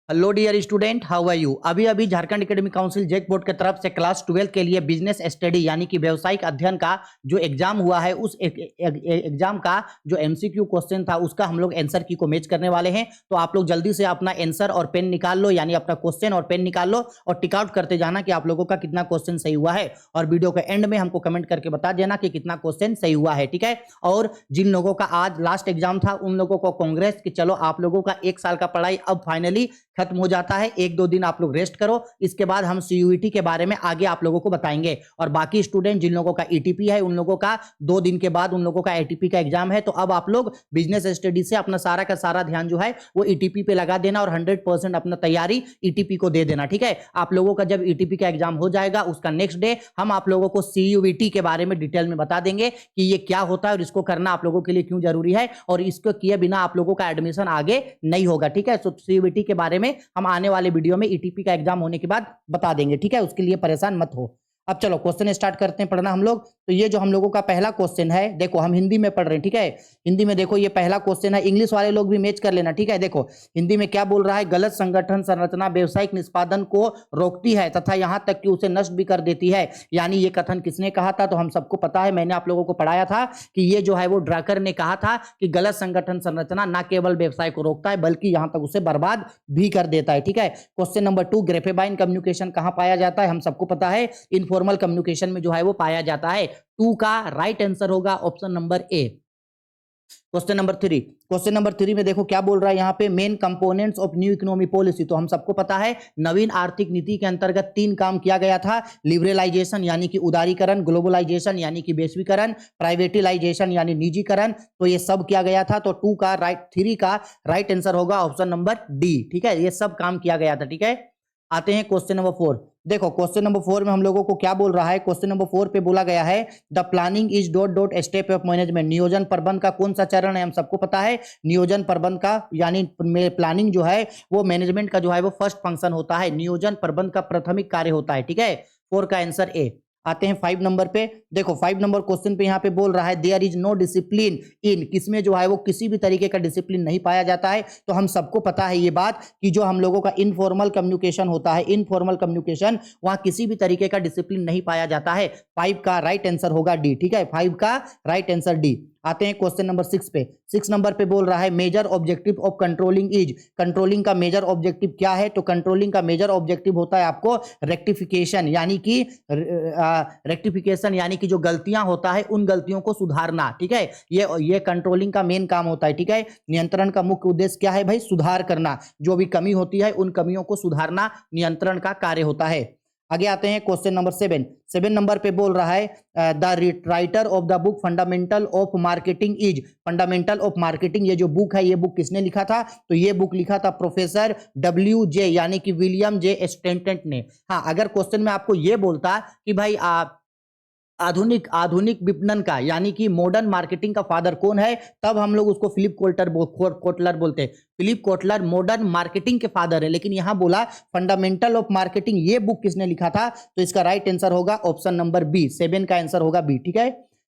Hello dear student, how are you. अभी अभी Jharkhand academic council JAC board की तरफ से क्लास 12 के लिए बिजनेस स्टडी यानी कि व्यवसायिक अध्ययन का जो एग्जाम हुआ है उस एग्जाम का जो एमसीक्यू क्वेश्चन था उसका हम लोग आंसर की को मैच करने वाले हैं। तो आप लोग जल्दी से अपना आंसर और पेन निकाल लो, यानी अपना क्वेश्चन और पेन निकाल लो और टिक आउट करते जाना कि आप लोगों का कितना क्वेश्चन सही हुआ है। और वीडियो के एंड में हमको कमेंट करके बता देना कि कितना क्वेश्चन सही हुआ है, ठीक है। और जिन लोगों का आज लास्ट एग्जाम था उन लोगों को कांग्रेस कि चलो आप लोगों का एक साल का पढ़ाई अब फाइनली खत्म हो जाता है। एक दो दिन आप लोग रेस्ट करो, इसके बाद हम सीयूईटी के बारे में आगे आप लोगों को बताएंगे। और बाकी स्टूडेंट जिन लोगों का ईटीपी है उन लोगों का 2 दिन के बाद उन लोगों का एटीपी का एग्जाम है। तो अब आप लोग बिजनेस स्टडी से अपना सारा का सारा ध्यान जो है वो ईटीपी पे लगा देना और 100% अपना तैयारी ईटीपी को दे देना, ठीक है। आप लोगों का जब ईटीपी का एग्जाम हो जाएगा उसका नेक्स्ट डे हम आप लोगों को सीयूईटी के बारे में डिटेल में बता देंगे कि ये क्या होता है और इसको करना आप लोगों के लिए क्यों जरूरी है और इसको किए बिना आप लोगों का एडमिशन आगे नहीं होगा, ठीक है। तो सीयूईटी के बारे में हम आने वाले वीडियो में ईटीपी का एग्जाम होने के बाद बता देंगे, ठीक है। उसके लिए परेशान मत हो। अब चलो क्वेश्चन स्टार्ट करते हैं पढ़ना हम लोग। तो ये जो हम लोगों का पहला क्वेश्चन है, देखो हम हिंदी में पढ़ रहे हैं, ठीक है। हिंदी में देखो ये पहला क्वेश्चन है, इंग्लिश वाले लोग भी मैच कर लेना, ठीक है। देखो हिंदी में क्या बोल रहा है, गलत संगठन संरचना व्यावसायिक निष्पादन को रोकती है तथा यहां तक कि उसे नष्ट भी कर देती है। यानी ये कथन किसने कहा था, तो हम सबको पता है, मैंने आप लोगों को पढ़ाया था कि ये जो है वो ड्रकर ने कहा था कि गलत संगठन संरचना न केवल व्यवसाय को रोकता है बल्कि यहां तक उसे बर्बाद भी कर देता है, ठीक है। क्वेश्चन नंबर 2, ग्रेफेबाइन कम्युनिकेशन कहां पाया जाता है, हम सबको पता है इनफॉर्मल कम्युनिकेशन में जो है वो पाया जाता है। 2 का राइट आंसर होगा option number A. Question number 3 में देखो क्या बोल रहा है यहाँ पे, main components of new economy policy. तो हम सबको पता है नवीन आर्थिक नीति के अंतर्गत 3 काम किया गया था, लिबरलाइजेशन यानी कि उदारीकरण, ग्लोबलाइजेशन यानी कि वैश्वीकरण, प्राइवेटिलाइजेशन यानी निजीकरण। तो ये सब किया गया था। तो 3 का राइट आंसर होगा ऑप्शन नंबर डी, ठीक है। ये सब काम किया गया था, ठीक है। आते हैं क्वेश्चन नंबर 4। देखो क्वेश्चन नंबर 4 में हम लोगों को क्या बोल रहा है, क्वेश्चन नंबर 4 पे बोला गया है the planning is dot dot step of management. नियोजन प्रबंध का कौन सा चरण है, हम सबको पता है नियोजन प्रबंध का, यानी प्लानिंग जो है वो मैनेजमेंट का जो है वो फर्स्ट फंक्शन होता है, नियोजन प्रबंध का प्राथमिक कार्य होता है, ठीक है। 4 का आंसर ए। आते हैं 5 नंबर पे। देखो 5 नंबर क्वेश्चन पे यहाँ पे बोल रहा है there is no discipline in, किसमें जो है वो किसी भी तरीके का डिसिप्लिन नहीं पाया जाता है। तो हम सबको पता है ये बात कि जो हम लोगों का इनफॉर्मल कम्युनिकेशन होता है, इनफॉर्मल कम्युनिकेशन, वहां किसी भी तरीके का डिसिप्लिन नहीं पाया जाता है। 5 का राइट आंसर होगा डी, ठीक है। 5 का राइट आंसर डी। आते हैं क्वेश्चन नंबर 6 पे। 6 नंबर पे बोल रहा है major objective of controlling is, controlling का मेजर ऑब्जेक्टिव क्या है, तो कंट्रोलिंग का मेजर ऑब्जेक्टिव होता है आपको रेक्टिफिकेशन, यानी कि जो गलतियां होता है उन गलतियों को सुधारना, ठीक है। ये कंट्रोलिंग का मेन काम होता है, ठीक है। नियंत्रण का मुख्य उद्देश्य क्या है भाई, सुधार करना, जो भी कमी होती है उन कमियों को सुधारना नियंत्रण का कार्य होता है। आगे आते हैं क्वेश्चन नंबर 7 नंबर पे बोल रहा है the writer of the book fundamental of marketing is, fundamental of marketing ये जो बुक है ये बुक किसने लिखा था, तो ये बुक लिखा था प्रोफेसर WJ यानी कि विलियम जे स्टैंटन ने। हाँ, अगर क्वेश्चन में आपको ये बोलता कि भाई आप आधुनिक विपणन का यानी कि मॉडर्न मार्केटिंग का फादर कौन है, तब हम लोग उसको फिलिप कोटलर बोलते हैं। फिलिप कोटलर मॉडर्न मार्केटिंग के फादर है, लेकिन यहां बोला फंडामेंटल ऑफ मार्केटिंग ये बुक किसने लिखा था, तो इसका राइट आंसर होगा ऑप्शन नंबर बी। 7 का आंसर होगा बी, ठीक है।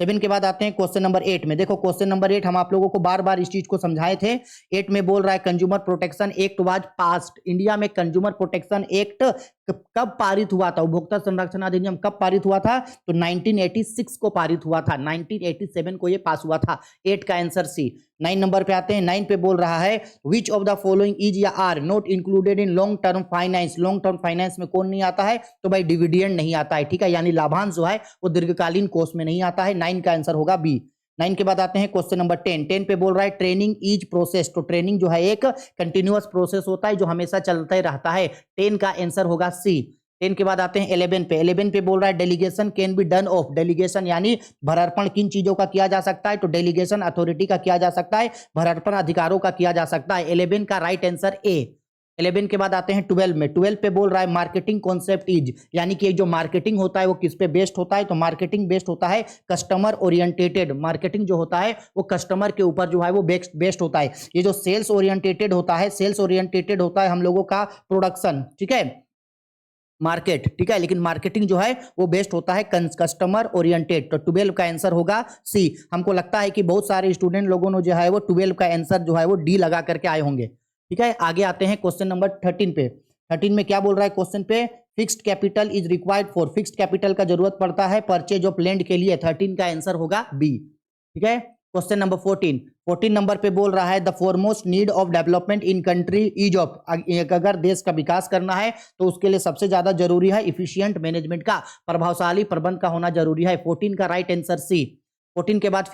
7 के बाद आते हैं क्वेश्चन नंबर 8 में। देखो क्वेश्चन नंबर 8 हम आप लोगों को बार बार इस चीज को समझाए थे। 8 में बोल रहा है consumer protection act was passed. India में कंज्यूमर प्रोटेक्शन एक्ट कब पारित हुआ था, उपभोक्ता संरक्षण अधिनियम कब पारित हुआ था, तो 1986 को पारित हुआ था, 1987 को ये पास हुआ था। 8 का आंसर सी। 9 नंबर पे आते हैं। 9 पे बोल रहा है which of the following is या are not included in long term finance. Long term finance में कौन नहीं आता है, तो भाई डिविडेंड नहीं आता है, ठीक है। यानी लाभांश जो है वो दीर्घकालीन कोष में नहीं आता है। 9 का आंसर होगा बी। 9 के बाद आते हैं क्वेश्चन नंबर 10। 10 पे बोल रहा है ट्रेनिंग इज प्रोसेस। तो ट्रेनिंग जो है एक कंटिन्यूअस प्रोसेस होता है जो हमेशा चलता ही रहता है। 10 का आंसर होगा सी। 10 के बाद आते हैं 11 पे। 11 पे बोल रहा है delegation can be done of. Delegation यानी भरार्पण किन चीजों का किया जा सकता है, तो डेलीगेशन अथॉरिटी का किया जा सकता है, भरार्पण अधिकारों का किया जा सकता है। 11 का राइट आंसर ए। 11 के बाद आते हैं 12 में। 12 पे बोल रहा है मार्केटिंग कॉन्सेप्ट इज, यानी कि जो मार्केटिंग होता है वो किस पे बेस्ड होता है, तो मार्केटिंग बेस्ड होता है कस्टमर ओरिएंटेटेड। मार्केटिंग जो होता है वो कस्टमर के ऊपर जो है वो बेस्ड होता है। ये जो सेल्स ओरिएंटेटेड होता है, सेल्स ओरिएंटेटेड होता है हम लोगों का प्रोडक्शन, ठीक है, मार्केट, ठीक है। लेकिन मार्केटिंग जो है वो बेस्ड होता है कस्टमर ओरिएंटेड। तो 12 का आंसर होगा सी। हमको लगता है कि बहुत सारे स्टूडेंट लोगों ने जो है वो 12 का आंसर जो है वो डी लगा करके आए होंगे। ठीक है, आगे आते हैं क्वेश्चन नंबर 13 पे। 13 में क्या बोल रहा है क्वेश्चन पे, fixed capital is required for, fixed capital का जरूरत पड़ता है परचेज ऑफ लैंड के लिए। 13 का आंसर होगा बी। ठीक है, क्वेश्चन नंबर 14 नंबर पे बोल रहा है the foremost need of development in country is of, अगर देश का विकास करना है तो उसके लिए सबसे ज्यादा जरूरी है इफिशियंट मैनेजमेंट का, प्रभावशाली प्रबंध का होना जरूरी है। 14 का राइट आंसर सी। 14 के बाद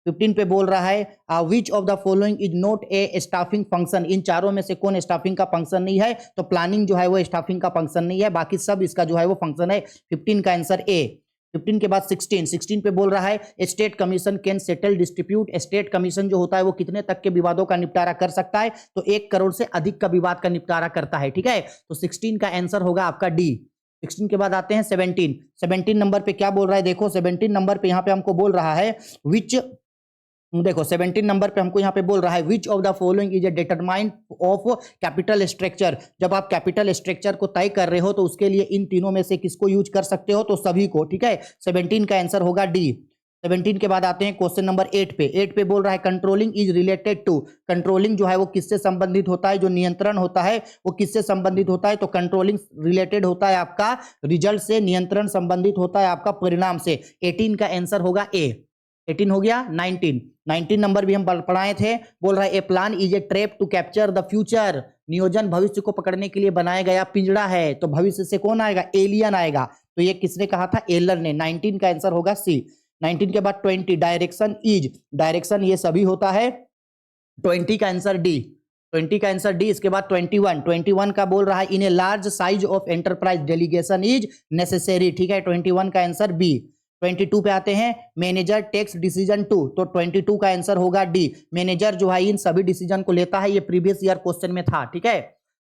15 पे बोल रहा है which of the following is not a staffing function, इन चारों में से कौन स्टाफिंग का फंक्शन नहीं है, तो प्लानिंग जो है वो स्टाफिंग का फंक्शन नहीं है, बाकी सब इसका जो है वो फंक्शन है। 15 का आंसर ए। 15 के बाद 16 पे बोल रहा है state commission can settle distribute, state commission जो होता है वो कितने तक के विवादों का निपटारा कर सकता है, तो 1 करोड़ से अधिक का विवाद का निपटारा करता है। ठीक है, तो 16 का आंसर होगा आपका डी। 16 के बाद आते हैं 17 नंबर पे क्या बोल रहा है, देखो 17 नंबर पे यहाँ पे हमको बोल रहा है विच, देखो 17 नंबर पे हमको यहाँ पे बोल रहा है which of the following is a determine of capital structure, जब आप कैपिटल स्ट्रक्चर को तय कर रहे हो तो उसके लिए इन तीनों में से किसको यूज कर सकते हो, तो सभी को। ठीक है, 17 का आंसर होगा डी। 17 के बाद आते हैं क्वेश्चन नंबर 8 पे। 8 पे बोल रहा है controlling is related to, controlling जो है वो किससे संबंधित होता है, जो नियंत्रण होता है वो किससे संबंधित होता है, तो कंट्रोलिंग रिलेटेड होता है आपका रिजल्ट से, नियंत्रण संबंधित होता है आपका परिणाम से। 18 का आंसर होगा ए। 18 हो गया। 19 नंबर भी हम पढ़ाए थे, बोल रहा है a plan is a trap to capture the future, नियोजन भविष्य को पकड़ने के लिए बनाया गया पिंजड़ा है, तो भविष्य से कौन आएगा, एलियन आएगा, तो ये किसने कहा था, एलर ने। 19 का आंसर होगा सी। 19 के बाद 20 डायरेक्शन इज, डायरेक्शन ये सभी होता है, 20 का आंसर डी। 20 का आंसर डी। इसके बाद 21 का बोल रहा है in a large size of enterprise delegation is necessary. ठीक है, 21 का आंसर बी। 22 पे आते हैं मैनेजर टेक्स डिसीजन टू, तो 22 का आंसर होगा डी। मैनेजर जो है इन सभी डिसीजन को लेता है, ये प्रीवियस ईयर क्वेश्चन में था। ठीक है,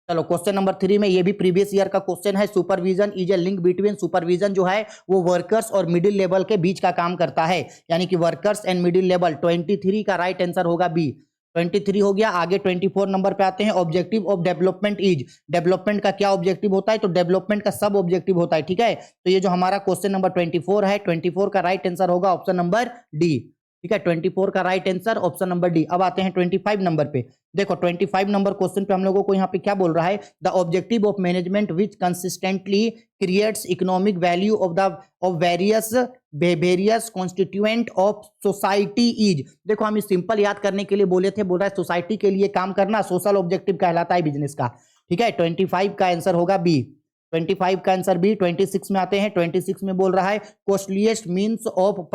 चलो क्वेश्चन नंबर 3 में ये भी प्रीवियस ईयर का क्वेश्चन है। Supervision is a link between, supervision जो है वो वर्कर्स और मिडिल लेवल के बीच का काम करता है, यानी कि वर्कर्स एंड मिडिल लेवल। 23 का राइट आंसर होगा बी। 23 हो गया। आगे 24 नंबर पे आते हैं objective of development is, development का क्या ऑब्जेक्टिव होता है, तो डेवलपमेंट का सब ऑब्जेक्टिव होता है। ठीक है, तो ये जो हमारा क्वेश्चन नंबर 24 है, 24 का राइट आंसर होगा ऑप्शन नंबर डी। ठीक है, 24 का right answer option number D. अब आते हैं 25 नंबर पे। देखो 25 नंबर क्वेश्चन पे हम लोगों को यहाँ पे क्या बोल रहा है, the objective of management which consistently creates economic value of the of various constituent of society is. देखो हम इस सिंपल याद करने के लिए बोले थे, बोल रहा है सोसाइटी के लिए काम करना सोशल ऑब्जेक्टिव कहलाता है बिजनेस का। ठीक है, 25 का आंसर होगा बी। 25 का आंसर बी। 26 में आते हैं। 26 में बोल रहा है costliest means of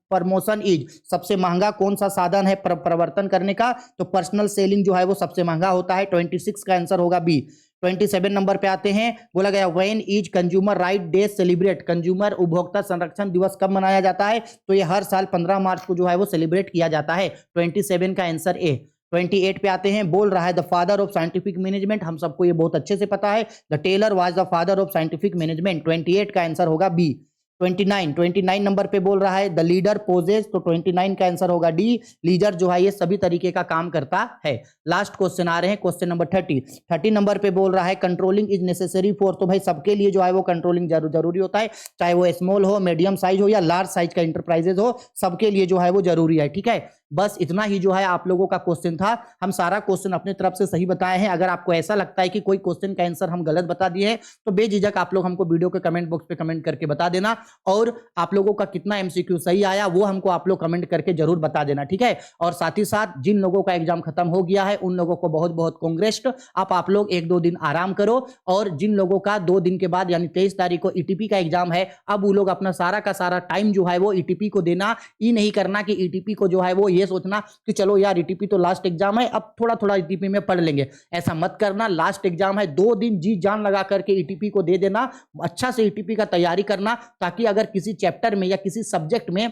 promotion is, सबसे महंगा कौन सा साधन है प्रवर्तन करने का, तो पर्सनल सेलिंग जो है वो सबसे महंगा होता है। 26 का आंसर होगा बी। 27 नंबर पे आते हैं, बोला गया when is consumer right day celebrate, consumer उपभोक्ता संरक्षण दिवस कब मनाया जाता है, तो ये हर साल 15 मार्च को जो है वो सेलिब्रेट किया जाता है। 27 का आंसर ए। 28 पे आते हैं, बोल रहा है the father of scientific management, हम सबको ये बहुत अच्छे से पता है, the Taylor was the father of scientific management. 28 का आंसर होगा बी। 29 नंबर पे बोल रहा है द लीडर पोजेस, तो 29 का आंसर होगा डी। लीडर जो है ये सभी तरीके का काम करता है। लास्ट क्वेश्चन आ रहे हैं, क्वेश्चन नंबर 30 नंबर पे बोल रहा है कंट्रोलिंग इज नेसेसरी फॉर, तो भाई सबके लिए जो है वो कंट्रोलिंग जरूरी होता है, चाहे वो स्मॉल हो, मीडियम साइज हो या लार्ज साइज का इंटरप्राइजेज हो, सबके लिए जो है वो जरूरी है। ठीक है, बस इतना ही जो है आप लोगों का क्वेश्चन था। हम सारा क्वेश्चन अपने तरफ से सही बताए हैं। अगर आपको ऐसा लगता है कि कोई क्वेश्चन का आंसर हम गलत बता दिए हैं तो बेझिझक आप लोग हमको वीडियो के कमेंट बॉक्स पे कमेंट करके बता देना, और आप लोगों का कितना एमसीक्यू सही आया वो हमको आप लोग कमेंट करके जरूर बता देना। ठीक है, और साथ ही साथ जिन लोगों का एग्जाम खत्म हो गया है उन लोगों को बहुत बहुत कांग्रेस। आप लोग 1-2 दिन आराम करो, और जिन लोगों का 2 दिन के बाद यानी 23 तारीख को ईटीपी का एग्जाम है, अब वो लोग अपना सारा का सारा टाइम जो है वो ईटीपी को देना। ये नहीं करना कि ईटीपी को जो है वो ये सोचना कि चलो यार ईटीपी तो लास्ट एग्जाम है, अब थोड़ा थोड़ा ईटीपी में पढ़ लेंगे, ऐसा मत करना। लास्ट एग्जाम है, 2 दिन जी जान लगा करके ईटीपी को दे देना, अच्छा से ईटीपी का तैयारी करना, ताकि अगर किसी चैप्टर में या किसी सब्जेक्ट में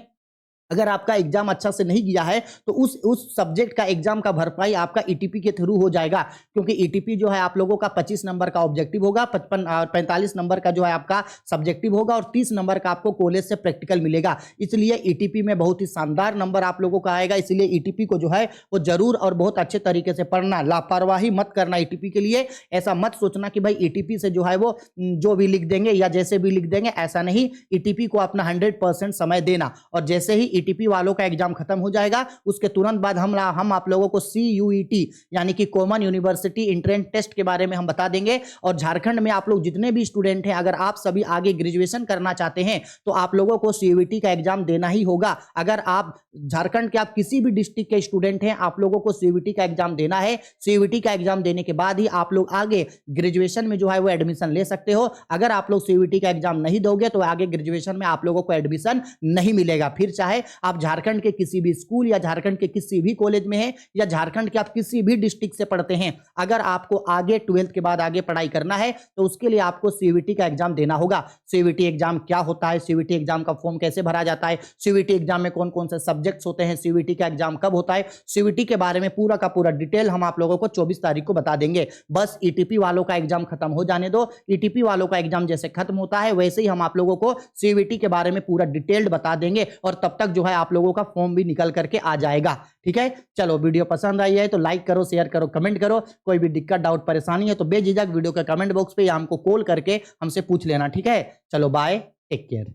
अगर आपका एग्जाम अच्छा से नहीं गया है तो उस सब्जेक्ट का एग्जाम का भरपाई आपका ईटीपी के थ्रू हो जाएगा, क्योंकि ईटीपी जो है आप लोगों का 25 नंबर का ऑब्जेक्टिव होगा, 45 नंबर का जो है आपका सब्जेक्टिव होगा, और 30 नंबर का आपको कॉलेज से प्रैक्टिकल मिलेगा। इसलिए ईटीपी में बहुत ही शानदार नंबर आप लोगों का आएगा। इसलिए ईटीपी को जो है वो जरूर और बहुत अच्छे तरीके से पढ़ना, लापरवाही मत करना ईटीपी के लिए। ऐसा मत सोचना कि भाई ईटीपी से जो है वो जो भी लिख देंगे या जैसे भी लिख देंगे, ऐसा नहीं। ईटीपी को अपना 100% समय देना, और जैसे ही ईटीपी वालों का एग्जाम खत्म हो जाएगा, उसके तुरंत बाद हम आप लोगों को CUET यानी कि कॉमन यूनिवर्सिटी एंट्रेंस टेस्ट के बारे में हम बता देंगे। और झारखंड में आप लोग जितने भी स्टूडेंट हैं, अगर आप सभी आगे ग्रेजुएशन करना चाहते हैं तो आप लोगों को CUET का एग्जाम देना ही होगा। अगर आप झारखंड के आप किसी भी डिस्ट्रिक्ट के स्टूडेंट हैं, आप लोगों को CUET का एग्जाम देना है। CUET का एग्जाम देने के बाद ही आप लोग आगे ग्रेजुएशन में जो है वो एडमिशन ले सकते हो। अगर आप लोग CUET का एग्जाम नहीं दोगे तो आगे ग्रेजुएशन में आप लोगों को एडमिशन नहीं मिलेगा। फिर चाहे आप झारखंड के किसी भी स्कूल या झारखंड के किसी भी कॉलेज में हैं या झारखंड के आप किसी भी डिस्ट्रिक्ट से पढ़ते हैं, अगर आपको आगे 12th के बाद आगे पढ़ाई करना है तो उसके लिए आपको CUET का एग्जाम देना होगा। CUET एग्जाम क्या होता है, CUET एग्जाम का फॉर्म कैसे भरा जाता है, CUET एग्जाम में कौन कौन से सब्जेक्ट्स होते हैं, CUET का एग्जाम कब होता है, CUET के बारे में पूरा का पूरा डिटेल हम आप लोगों को 24 तारीख को बता देंगे। बस ETP वालों का एग्जाम खत्म हो जाने दो। ETP वालों का एग्जाम जैसे खत्म होता है वैसे ही हम आप लोगों को CUET के बारे में पूरा डिटेल्ड बता देंगे और तब तक जो है आप लोगों का फॉर्म भी निकल करके आ जाएगा। ठीक है, चलो वीडियो पसंद आई है तो लाइक करो, शेयर करो, कमेंट करो। कोई भी दिक्कत, डाउट, परेशानी है तो बेझिझक वीडियो के कमेंट बॉक्स पे या हमको कॉल करके हमसे पूछ लेना। ठीक है, चलो बाय, टेक केयर।